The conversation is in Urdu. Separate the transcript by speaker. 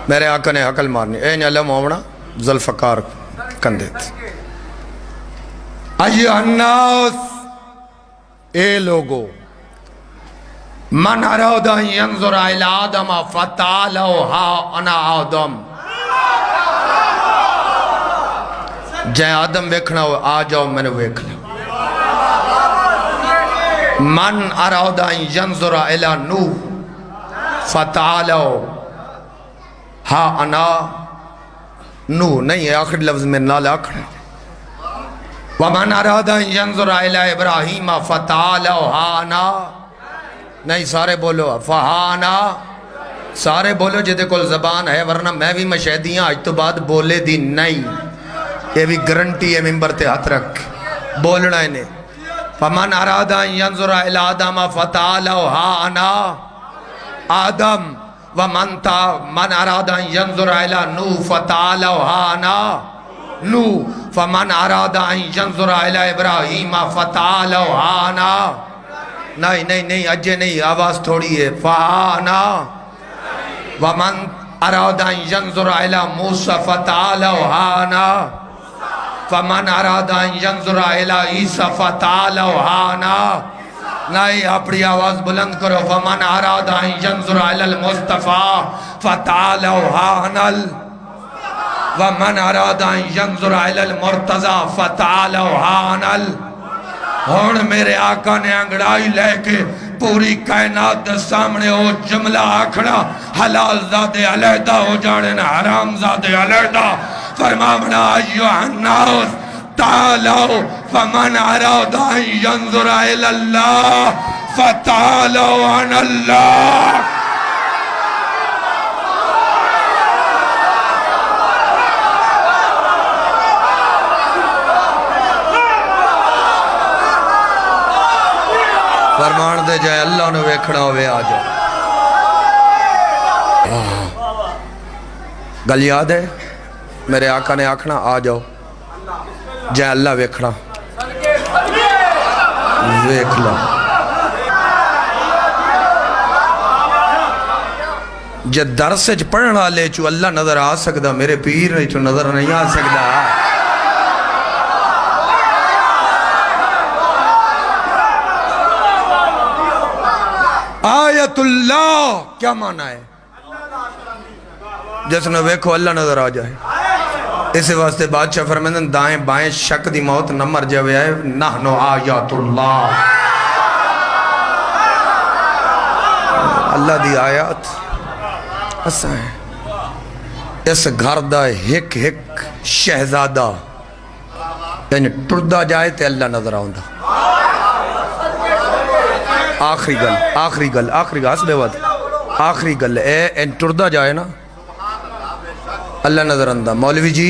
Speaker 1: میرے آقا نے حقل مارنی اے نیالہ مومنا ذوالفقار کندے تھے ایہا الناس اے لوگو من اراد ان ينظر الى آدم فتعالوا ها انا آدم جائے آدم ویکھنا ہو آ جاؤ میں نے ویکھ لو من اراد ان ينظر الى نوح فتعالوا ها انا نوح نہیں ہے آخر لفظ میں نال آخر ومن اراد ان ينظر الى ابراہیم فتعالوا ها انا نہیں سارے بولو فہانا سارے بولو جدے کل زبان ہے ورنہ میں بھی مشہدیاں آج تو بعد بولے دی نہیں یہ بھی گرنٹی ہے ممبر تے ہاتھ رکھ بولنا انہیں فمن ارادہ ینظر الى آدم فتعالوا ها انا آدم ومن ارادہ ینظر الى نوح فتعالوا ها انا نوح فمن ارادہ ینظر الى ابراہیم فتعالوا ها انا نہیں اجے نہیں آواز تھوڑی ہے فانا ومن اراد ان ينظر الى موسیٰ فتعالوا ها انا فمن اراد ان ينظر الى عیسیٰ فتعالوا ها انا نہیں اپنی آواز بلند کرو فمن اراد ان ينظر الى المصطفیٰ فتعالوا ها انا ومن اراد ان ينظر الى المرتضی فتعالوا ها انا ہون میرے آقا نے انگڑائی لے کے پوری کائنات دے سامنے ہو جملہ آکھنا حلال زادے علیدہ ہو جاڑن حرام زادے علیدہ فرمامنا ایوہ الناس تعالوا فمن اراد ان ينظر الى اللہ فتعالوا عن اللہ فرمان دے جائے اللہ نے ویکھنا ہوئے آ جائے گل یاد ہے میرے آقا نے آکھنا آ جاؤ جائے اللہ ویکھنا ویکھ لو جے درس چ پڑھنا لے چو اللہ نظر آ سکدا میرے پیر چو نظر نہیں آ سکدا آیت اللہ کیا معنی ہے جس نے ویکھو اللہ نظر آ جائے اسی واسطے بادشاہ فرمیندن دائیں بائیں شک دی موت نہ مر جاوے آئے نحنو آیات اللہ اللہ دی آیات ایسا ہے اس گھر دا ہک شہزادہ یعنی ٹردہ جائے تے اللہ نظر آؤں دا آخری گل حسبے وقت آخری گل اے ٹردہ جائے نا اللہ نظر اندہ مولوی جی